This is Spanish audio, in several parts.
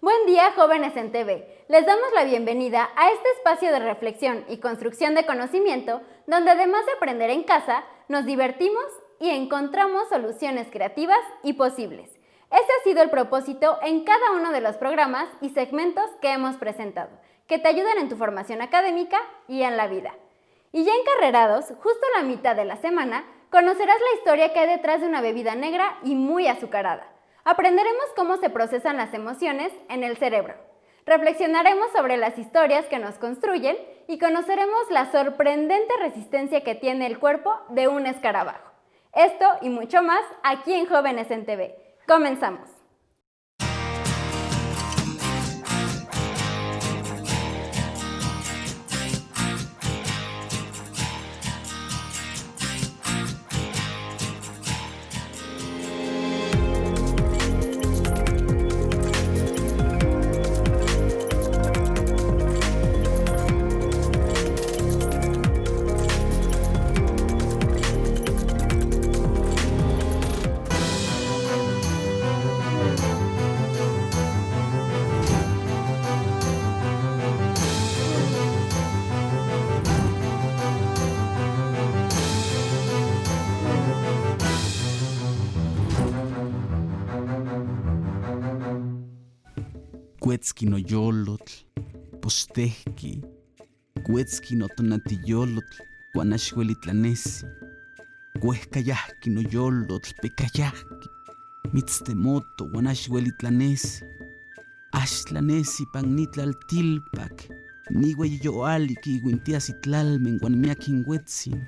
Buen día, jóvenes en TV. Les damos la bienvenida a este espacio de reflexión y construcción de conocimiento, donde además de aprender en casa, nos divertimos y encontramos soluciones creativas y posibles. Ese ha sido el propósito en cada uno de los programas y segmentos que hemos presentado, que te ayudan en tu formación académica y en la vida. Y ya encarrerados, justo a la mitad de la semana, conocerás la historia que hay detrás de una bebida negra y muy azucarada. Aprenderemos cómo se procesan las emociones en el cerebro. Reflexionaremos sobre las historias que nos construyen y conoceremos la sorprendente resistencia que tiene el cuerpo de un escarabajo. Esto y mucho más aquí en Jóvenes en TV. Comenzamos. Cuetzki no yolotl, postehki, cuetzki no tonatiyolotl, guanaxuelitlanesi, cuehcayahki no yolotl, pecayahki, mitztemoto, guanaxuelitlanesi, axtlanesi pan nitlaltilpac, nihueyoaliki iguintiasitlalmen guanmiakin huetzin,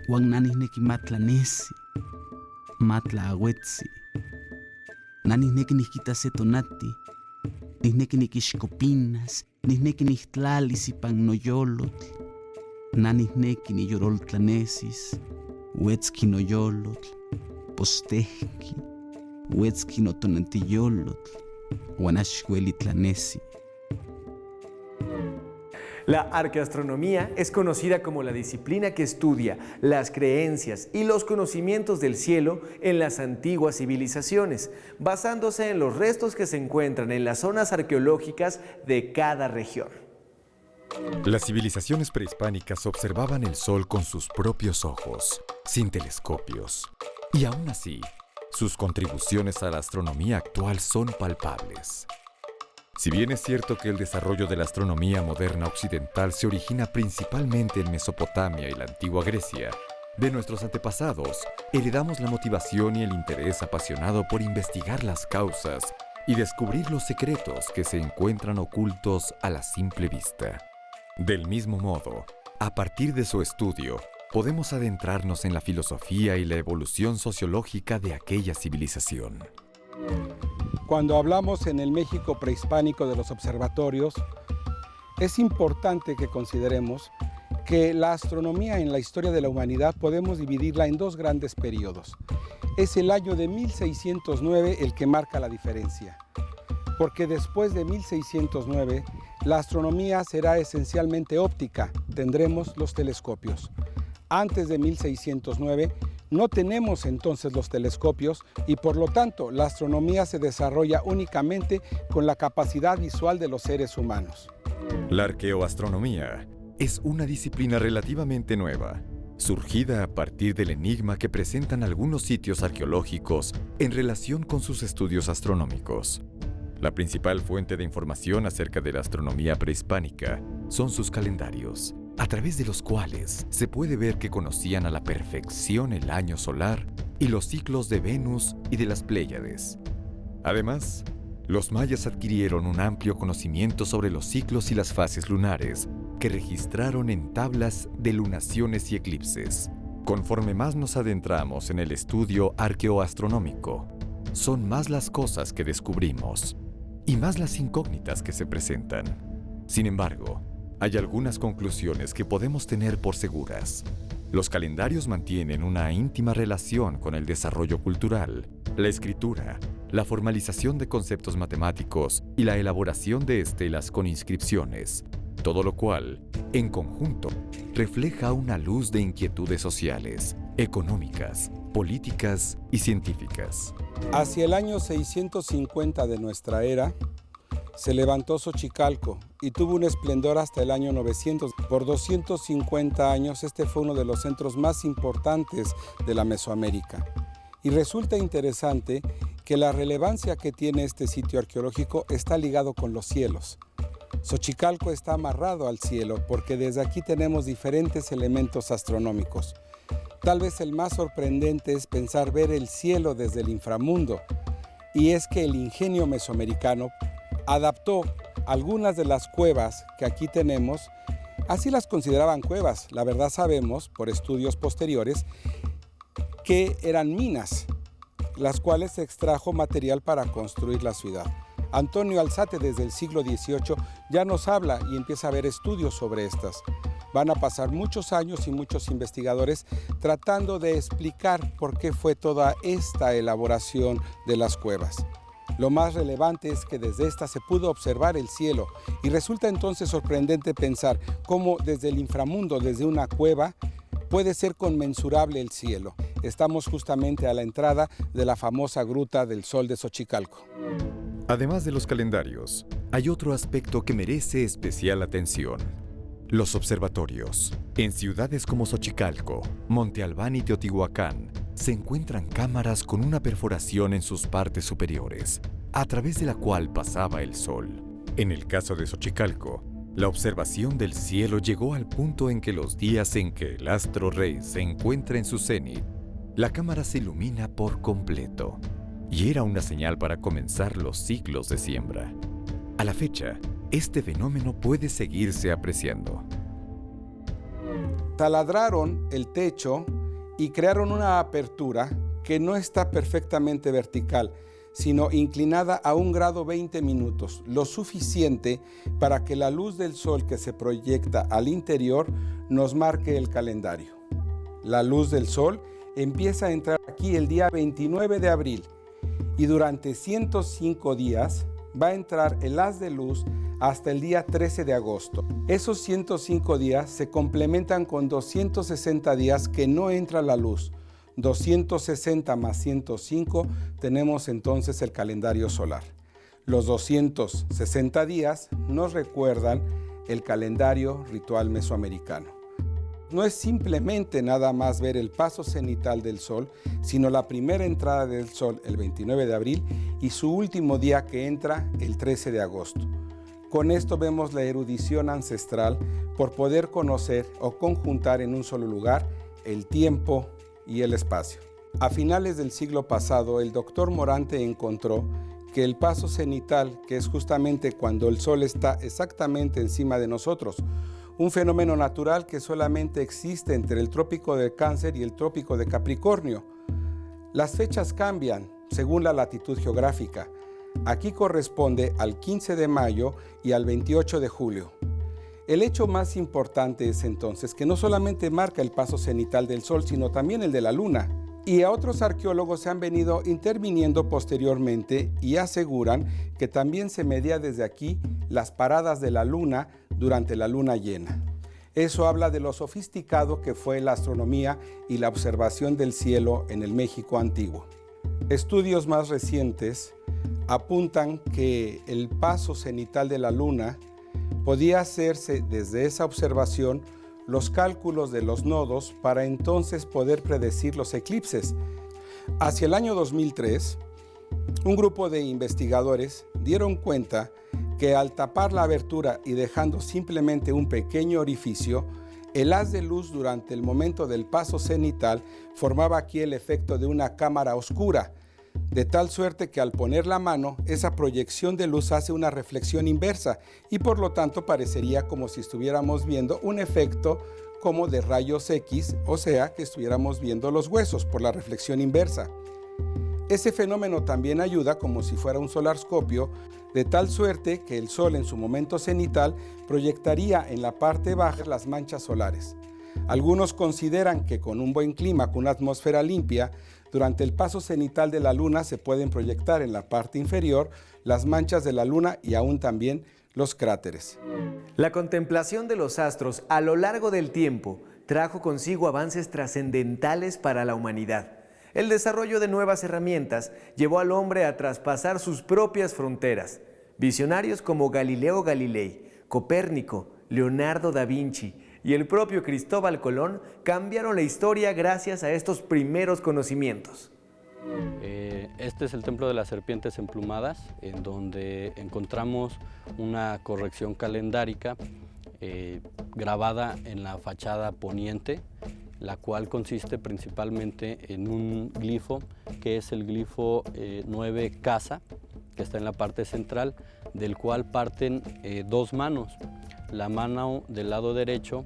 guannanihneki matlanesi, matla ahuetzi, nanihneki nihquitase tonati, nihneki nikixcopinas, nihneki nihtlalis ipan noyolotl, nanihneki niyoroltlanesis, huetzki noyolotl, postehki, huetzki notonantiyolotl, guanaxuelitlanesi. La arqueoastronomía es conocida como la disciplina que estudia las creencias y los conocimientos del cielo en las antiguas civilizaciones, basándose en los restos que se encuentran en las zonas arqueológicas de cada región. Las civilizaciones prehispánicas observaban el sol con sus propios ojos, sin telescopios. Y aún así, sus contribuciones a la astronomía actual son palpables. Si bien es cierto que el desarrollo de la astronomía moderna occidental se origina principalmente en Mesopotamia y la antigua Grecia, de nuestros antepasados heredamos la motivación y el interés apasionado por investigar las causas y descubrir los secretos que se encuentran ocultos a la simple vista. Del mismo modo, a partir de su estudio, podemos adentrarnos en la filosofía y la evolución sociológica de aquella civilización. Cuando hablamos en el México prehispánico de los observatorios, es importante que consideremos que la astronomía en la historia de la humanidad podemos dividirla en dos grandes periodos. Es el año de 1609 el que marca la diferencia, porque después de 1609 la astronomía será esencialmente óptica, tendremos los telescopios. Antes de 1609 no tenemos entonces los telescopios y por lo tanto la astronomía se desarrolla únicamente con la capacidad visual de los seres humanos. La arqueoastronomía es una disciplina relativamente nueva, surgida a partir del enigma que presentan algunos sitios arqueológicos en relación con sus estudios astronómicos. La principal fuente de información acerca de la astronomía prehispánica son sus calendarios, a través de los cuales se puede ver que conocían a la perfección el año solar y los ciclos de Venus y de las Pléyades. Además, los mayas adquirieron un amplio conocimiento sobre los ciclos y las fases lunares que registraron en tablas de lunaciones y eclipses. Conforme más nos adentramos en el estudio arqueoastronómico, son más las cosas que descubrimos y más las incógnitas que se presentan. Sin embargo, hay algunas conclusiones que podemos tener por seguras. Los calendarios mantienen una íntima relación con el desarrollo cultural, la escritura, la formalización de conceptos matemáticos y la elaboración de estelas con inscripciones, todo lo cual, en conjunto, refleja una luz de inquietudes sociales, económicas, políticas y científicas. Hacia el año 650 de nuestra era, se levantó Xochicalco y tuvo un esplendor hasta el año 900. Por 250 años este fue uno de los centros más importantes de la Mesoamérica. Y resulta interesante que la relevancia que tiene este sitio arqueológico está ligado con los cielos. Xochicalco está amarrado al cielo porque desde aquí tenemos diferentes elementos astronómicos. Tal vez el más sorprendente es pensar ver el cielo desde el inframundo, y es que el ingenio mesoamericano adaptó algunas de las cuevas que aquí tenemos, así las consideraban cuevas. La verdad sabemos, por estudios posteriores, que eran minas, las cuales se extrajo material para construir la ciudad. Antonio Alzate desde el siglo XVIII ya nos habla y empieza a haber estudios sobre estas. Van a pasar muchos años y muchos investigadores tratando de explicar por qué fue toda esta elaboración de las cuevas. Lo más relevante es que desde esta se pudo observar el cielo y resulta entonces sorprendente pensar cómo desde el inframundo, desde una cueva, puede ser conmensurable el cielo. Estamos justamente a la entrada de la famosa Gruta del Sol de Xochicalco. Además de los calendarios, hay otro aspecto que merece especial atención: los observatorios. En ciudades como Xochicalco, Monte Albán y Teotihuacán, se encuentran cámaras con una perforación en sus partes superiores, a través de la cual pasaba el sol. En el caso de Xochicalco, la observación del cielo llegó al punto en que los días en que el astro rey se encuentra en su cenit, la cámara se ilumina por completo, y era una señal para comenzar los ciclos de siembra. A la fecha, este fenómeno puede seguirse apreciando. Taladraron el techo y crearon una apertura que no está perfectamente vertical, sino inclinada a 1 grado 20 minutos, lo suficiente para que la luz del sol que se proyecta al interior nos marque el calendario. La luz del sol empieza a entrar aquí el día 29 de abril y durante 105 días va a entrar el haz de luz hasta el día 13 de agosto. Esos 105 días se complementan con 260 días que no entra la luz. 260 más 105 tenemos entonces el calendario solar. Los 260 días nos recuerdan el calendario ritual mesoamericano. No es simplemente nada más ver el paso cenital del sol, sino la primera entrada del sol el 29 de abril y su último día que entra el 13 de agosto. Con esto vemos la erudición ancestral por poder conocer o conjuntar en un solo lugar el tiempo y el espacio. A finales del siglo pasado, el doctor Morante encontró que el paso cenital, que es justamente cuando el sol está exactamente encima de nosotros, un fenómeno natural que solamente existe entre el trópico de Cáncer y el trópico de Capricornio. Las fechas cambian según la latitud geográfica. Aquí corresponde al 15 de mayo y al 28 de julio. El hecho más importante es entonces que no solamente marca el paso cenital del Sol, sino también el de la Luna. Y a otros arqueólogos se han venido interviniendo posteriormente y aseguran que también se medía desde aquí las paradas de la Luna durante la luna llena. Eso habla de lo sofisticado que fue la astronomía y la observación del cielo en el México antiguo. Estudios más recientes apuntan que el paso cenital de la Luna podía hacerse desde esa observación los cálculos de los nodos para entonces poder predecir los eclipses. Hacia el año 2003, un grupo de investigadores dieron cuenta que al tapar la abertura y dejando simplemente un pequeño orificio, el haz de luz durante el momento del paso cenital formaba aquí el efecto de una cámara oscura, de tal suerte que al poner la mano, esa proyección de luz hace una reflexión inversa y por lo tanto parecería como si estuviéramos viendo un efecto como de rayos X, o sea, que estuviéramos viendo los huesos por la reflexión inversa. Ese fenómeno también ayuda como si fuera un solarscopio, de tal suerte que el Sol en su momento cenital proyectaría en la parte baja las manchas solares. Algunos consideran que con un buen clima, con una atmósfera limpia, durante el paso cenital de la Luna se pueden proyectar en la parte inferior las manchas de la Luna y aún también los cráteres. La contemplación de los astros a lo largo del tiempo trajo consigo avances trascendentales para la humanidad. El desarrollo de nuevas herramientas llevó al hombre a traspasar sus propias fronteras. Visionarios como Galileo Galilei, Copérnico, Leonardo da Vinci y el propio Cristóbal Colón cambiaron la historia gracias a estos primeros conocimientos. Este es el Templo de las Serpientes Emplumadas, en donde encontramos una corrección calendárica grabada en la fachada poniente, la cual consiste principalmente en un glifo, que es el glifo 9 Casa, que está en la parte central, del cual parten dos manos. La mano del lado derecho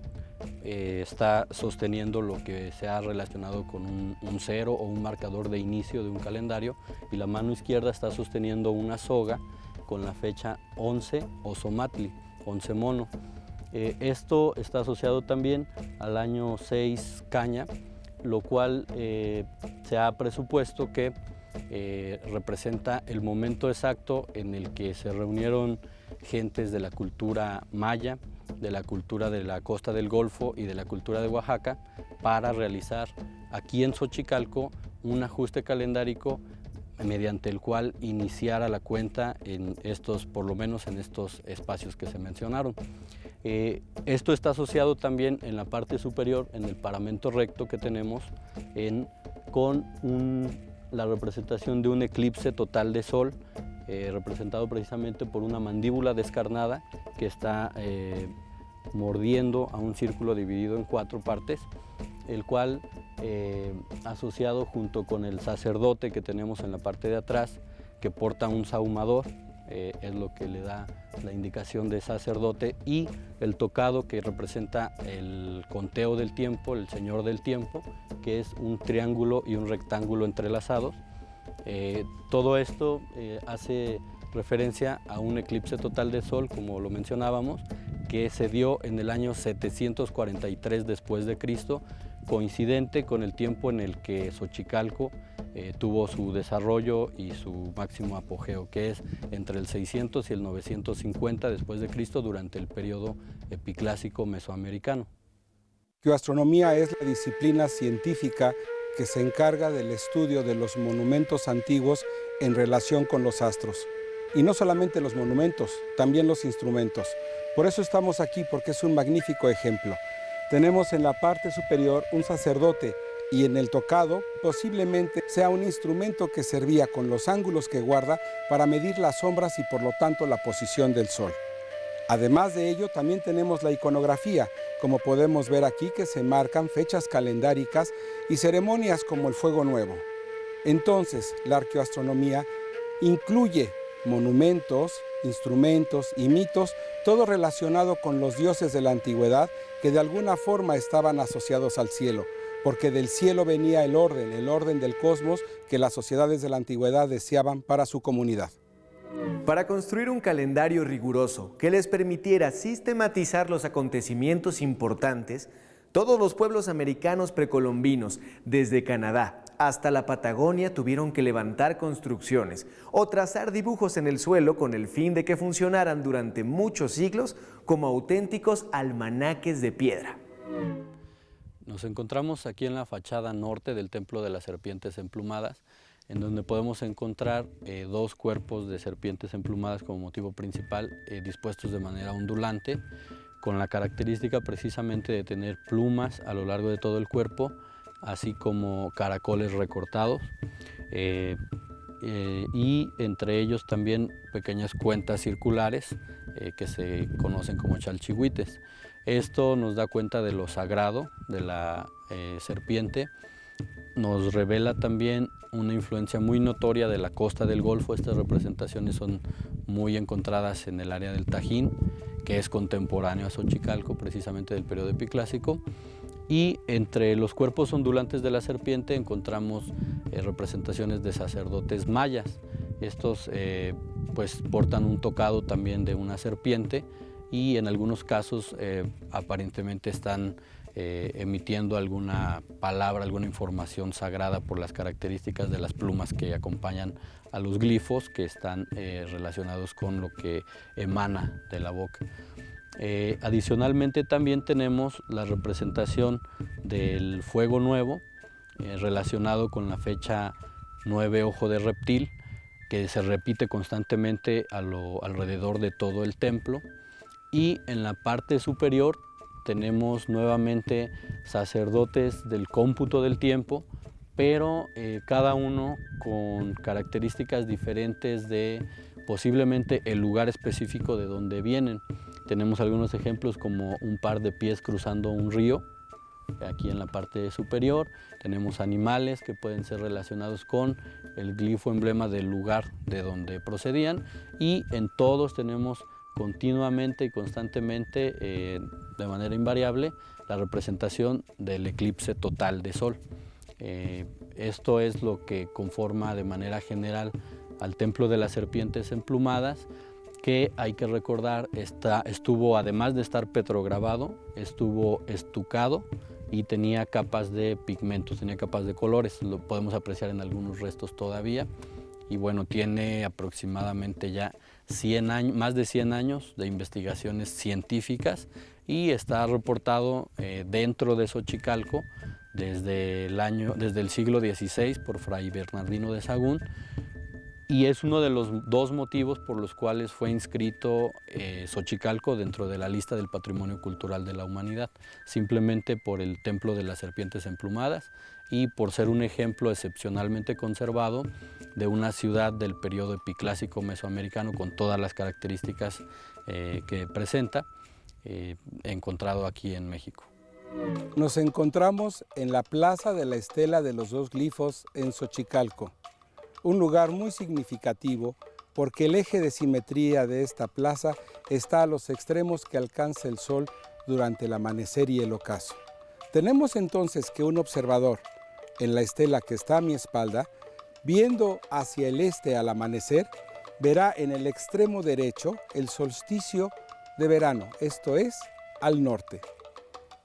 está sosteniendo lo que se ha relacionado con un cero o un marcador de inicio de un calendario, y la mano izquierda está sosteniendo una soga con la fecha 11 Ozomatli, 11 mono. Esto está asociado también al año 6 Caña, lo cual se ha presupuesto que representa el momento exacto en el que se reunieron gentes de la cultura maya, de la cultura de la costa del Golfo y de la cultura de Oaxaca para realizar aquí en Xochicalco un ajuste calendárico mediante el cual iniciara la cuenta en estos, por lo menos en estos espacios que se mencionaron. Esto está asociado también en la parte superior, en el paramento recto que tenemos, con la representación de un eclipse total de sol, representado precisamente por una mandíbula descarnada que está mordiendo a un círculo dividido en 4 partes, el cual asociado junto con el sacerdote que tenemos en la parte de atrás, que porta un sahumador, es lo que le da la indicación de sacerdote, y el tocado que representa el conteo del tiempo, el señor del tiempo, que es un triángulo y un rectángulo entrelazados. Todo esto hace referencia a un eclipse total de sol, como lo mencionábamos, que se dio en el año 743 después de Cristo, coincidente con el tiempo en el que Xochicalco tuvo su desarrollo y su máximo apogeo, que es entre el 600 y el 950 después de Cristo, durante el periodo epiclásico mesoamericano. Arqueoastronomía es la disciplina científica que se encarga del estudio de los monumentos antiguos en relación con los astros. Y no solamente los monumentos, también los instrumentos. Por eso estamos aquí, porque es un magnífico ejemplo. Tenemos en la parte superior un sacerdote, y en el tocado posiblemente sea un instrumento que servía con los ángulos que guarda para medir las sombras y por lo tanto la posición del sol. Además de ello, también tenemos la iconografía, como podemos ver aquí, que se marcan fechas calendáricas y ceremonias como el Fuego Nuevo. Entonces, la arqueoastronomía incluye monumentos, instrumentos y mitos, todo relacionado con los dioses de la antigüedad que de alguna forma estaban asociados al cielo, porque del cielo venía el orden del cosmos que las sociedades de la antigüedad deseaban para su comunidad. Para construir un calendario riguroso que les permitiera sistematizar los acontecimientos importantes, todos los pueblos americanos precolombinos, desde Canadá hasta la Patagonia, tuvieron que levantar construcciones o trazar dibujos en el suelo con el fin de que funcionaran durante muchos siglos como auténticos almanaques de piedra. Nos encontramos aquí en la fachada norte del Templo de las Serpientes Emplumadas, en donde podemos encontrar 2 cuerpos de serpientes emplumadas como motivo principal, dispuestos de manera ondulante, con la característica precisamente de tener plumas a lo largo de todo el cuerpo, así como caracoles recortados, y entre ellos también pequeñas cuentas circulares que se conocen como chalchihuites. Esto nos da cuenta de lo sagrado de la serpiente. Nos revela también una influencia muy notoria de la costa del Golfo. Estas representaciones son muy encontradas en el área del Tajín, que es contemporáneo a Xochicalco, precisamente del periodo epiclásico. Y entre los cuerpos ondulantes de la serpiente encontramos representaciones de sacerdotes mayas. Estos pues portan un tocado también de una serpiente, y en algunos casos aparentemente están emitiendo alguna palabra, alguna información sagrada por las características de las plumas que acompañan a los glifos, que están relacionados con lo que emana de la boca. Adicionalmente también tenemos la representación del Fuego Nuevo, relacionado con la fecha 9 ojo de reptil, que se repite constantemente alrededor de todo el templo. Y en la parte superior tenemos nuevamente sacerdotes del cómputo del tiempo, pero cada uno con características diferentes de posiblemente el lugar específico de donde vienen. Tenemos algunos ejemplos como un par de pies cruzando un río, aquí en la parte superior. Tenemos animales que pueden ser relacionados con el glifo emblema del lugar de donde procedían, y en todos tenemos continuamente y constantemente, de manera invariable, la representación del eclipse total de sol. Esto es lo que conforma de manera general al Templo de las Serpientes Emplumadas, que hay que recordar estuvo, además de estar petrograbado, estuvo estucado y tenía capas de pigmentos, tenía capas de colores. Lo podemos apreciar en algunos restos todavía. Y bueno, tiene aproximadamente ya 100 años, más de 100 años de investigaciones científicas, y está reportado dentro de Xochicalco desde el siglo XVI por Fray Bernardino de Sahagún, y es uno de los dos motivos por los cuales fue inscrito Xochicalco dentro de la lista del Patrimonio Cultural de la Humanidad, simplemente por el Templo de las Serpientes Emplumadas y por ser un ejemplo excepcionalmente conservado de una ciudad del periodo epiclásico mesoamericano con todas las características que presenta, encontrado aquí en México. Nos encontramos en la Plaza de la Estela de los Dos Glifos en Xochicalco, un lugar muy significativo porque el eje de simetría de esta plaza está a los extremos que alcanza el sol durante el amanecer y el ocaso. Tenemos entonces que un observador en la estela que está a mi espalda, viendo hacia el este al amanecer, verá en el extremo derecho el solsticio de verano, esto es, al norte.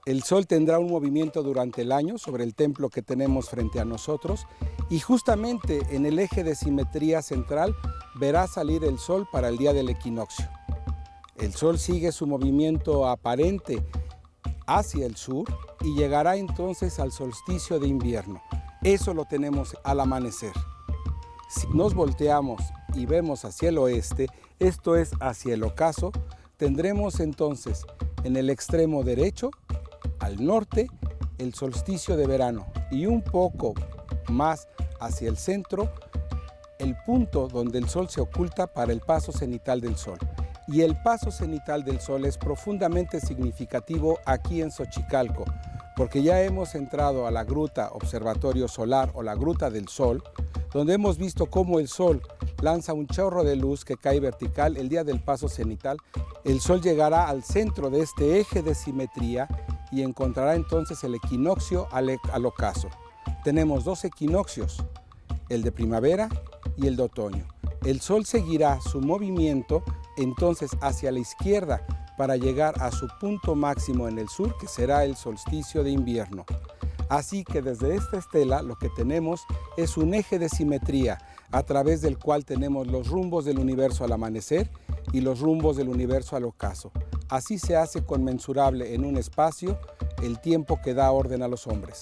El sol tendrá un movimiento durante el año sobre el templo que tenemos frente a nosotros, y justamente en el eje de simetría central verá salir el sol para el día del equinoccio. El sol sigue su movimiento aparente hacia el sur y llegará entonces al solsticio de invierno. Eso lo tenemos al amanecer. Si nos volteamos y vemos hacia el oeste, esto es hacia el ocaso, tendremos entonces en el extremo derecho, al norte, el solsticio de verano, y un poco más hacia el centro, el punto donde el sol se oculta para el paso cenital del sol. Y el paso cenital del sol es profundamente significativo aquí en Xochicalco, porque ya hemos entrado a la gruta observatorio solar o la gruta del sol, donde hemos visto cómo el sol lanza un chorro de luz que cae vertical el día del paso cenital. El sol llegará al centro de este eje de simetría y encontrará entonces el equinoccio al ocaso. Tenemos dos equinoccios, el de primavera y el de otoño. El sol seguirá su movimiento entonces hacia la izquierda para llegar a su punto máximo en el sur, que será el solsticio de invierno. Así que desde esta estela lo que tenemos es un eje de simetría a través del cual tenemos los rumbos del universo al amanecer y los rumbos del universo al ocaso. Así se hace conmensurable en un espacio el tiempo que da orden a los hombres.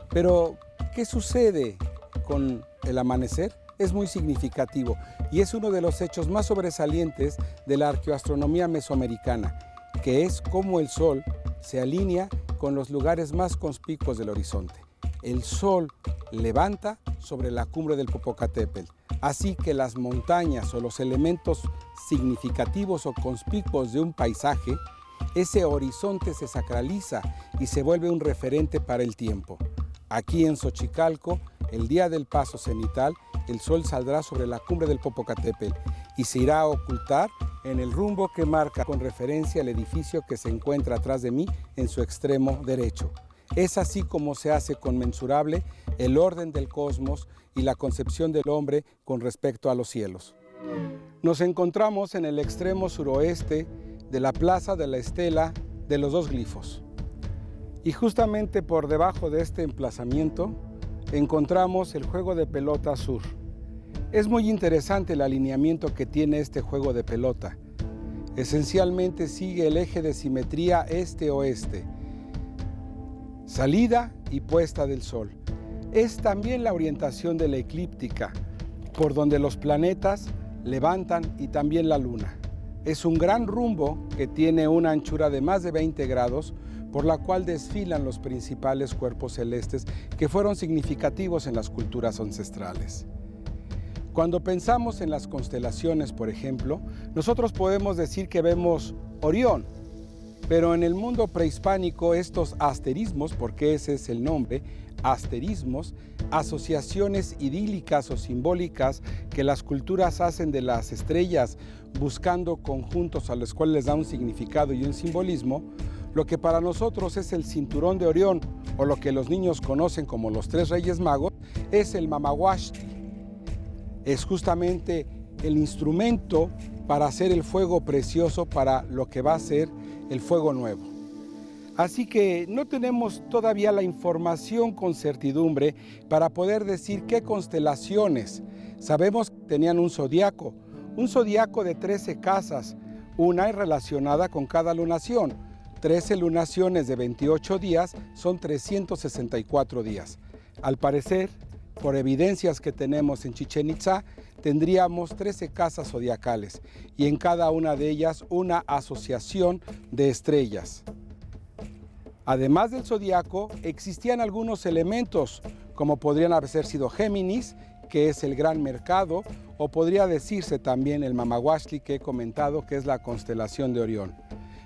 Pero, ¿qué sucede con el amanecer? Es muy significativo y es uno de los hechos más sobresalientes de la arqueoastronomía mesoamericana, que es cómo el sol se alinea con los lugares más conspicuos del horizonte. El sol levanta sobre la cumbre del Popocatépetl, así que las montañas o los elementos significativos o conspicuos de un paisaje, ese horizonte se sacraliza y se vuelve un referente para el tiempo. Aquí en Xochicalco, el día del paso cenital, el sol saldrá sobre la cumbre del Popocatépetl y se irá a ocultar en el rumbo que marca con referencia al edificio que se encuentra atrás de mí en su extremo derecho. Es así como se hace conmensurable el orden del cosmos y la concepción del hombre con respecto a los cielos. Nos encontramos en el extremo suroeste de la Plaza de la Estela de los Dos Glifos. Y justamente por debajo de este emplazamiento encontramos el juego de pelota sur. Es muy interesante el alineamiento que tiene este juego de pelota. Esencialmente sigue el eje de simetría este-oeste. salida y puesta del sol. Es también la orientación de la eclíptica, por donde los planetas levantan y también la luna. Es un gran rumbo que tiene una anchura de más de 20 grados, por la cual desfilan los principales cuerpos celestes que fueron significativos en las culturas ancestrales. Cuando pensamos en las constelaciones, por ejemplo, nosotros podemos decir que vemos Orión, pero en el mundo prehispánico estos asterismos, porque ese es el nombre, asterismos, asociaciones idílicas o simbólicas que las culturas hacen de las estrellas buscando conjuntos a los cuales les da un significado y un simbolismo, lo que para nosotros es el cinturón de Orión o lo que los niños conocen como los 3 Reyes Magos, es el mamahuachtli. Es justamente el instrumento para hacer el fuego precioso para lo que va a ser el fuego nuevo. Así que no tenemos todavía la información con certidumbre para poder decir qué constelaciones. Sabemos que tenían un zodiaco de 13 casas, una relacionada con cada lunación. 13 lunaciones de 28 días son 364 días. Al parecer, por evidencias que tenemos en Chichén Itzá, tendríamos 13 casas zodiacales y en cada una de ellas una asociación de estrellas. Además del zodiaco, existían algunos elementos, como podrían haber sido Géminis, que es el gran mercado, o podría decirse también el mamahuachtli que he comentado, que es la constelación de Orión.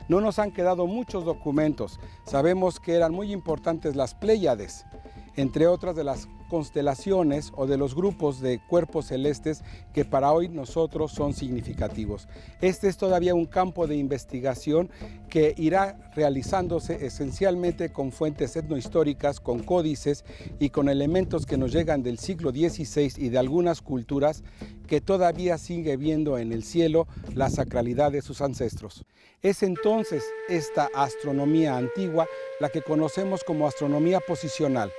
No nos han quedado muchos documentos. Sabemos que eran muy importantes las Pléyades, entre otras de las constelaciones o de los grupos de cuerpos celestes que para hoy nosotros son significativos. Este es todavía un campo de investigación que irá realizándose esencialmente con fuentes etnohistóricas, con códices y con elementos que nos llegan del siglo XVI y de algunas culturas que todavía sigue viendo en el cielo la sacralidad de sus ancestros. Es entonces esta astronomía antigua la que conocemos como astronomía posicional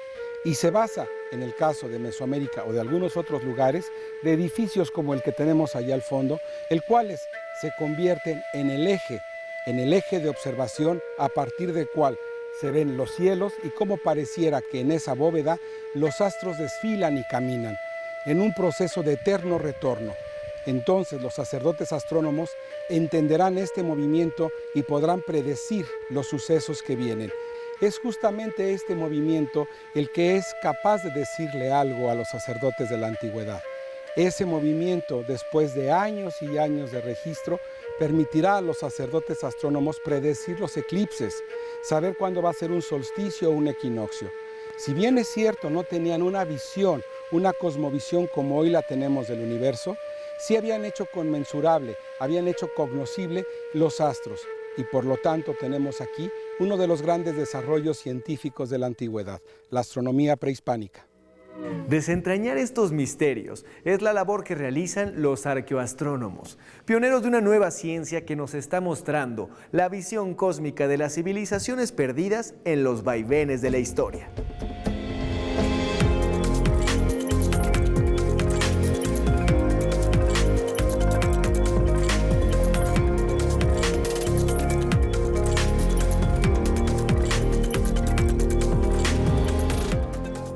y se basa, en el caso de Mesoamérica o de algunos otros lugares, de edificios como el que tenemos allá al fondo, el cuales se convierten en el eje de observación a partir del cual se ven los cielos y cómo pareciera que en esa bóveda los astros desfilan y caminan en un proceso de eterno retorno. Entonces los sacerdotes astrónomos entenderán este movimiento y podrán predecir los sucesos que vienen. Es justamente este movimiento el que es capaz de decirle algo a los sacerdotes de la antigüedad. Ese movimiento, después de años y años de registro, permitirá a los sacerdotes astrónomos predecir los eclipses, saber cuándo va a ser un solsticio o un equinoccio. Si bien es cierto, no tenían una visión, una cosmovisión como hoy la tenemos del universo, sí habían hecho conmensurable, habían hecho cognoscible los astros. Y por lo tanto tenemos aquí uno de los grandes desarrollos científicos de la antigüedad, la astronomía prehispánica. Desentrañar estos misterios es la labor que realizan los arqueoastrónomos, pioneros de una nueva ciencia que nos está mostrando la visión cósmica de las civilizaciones perdidas en los vaivenes de la historia.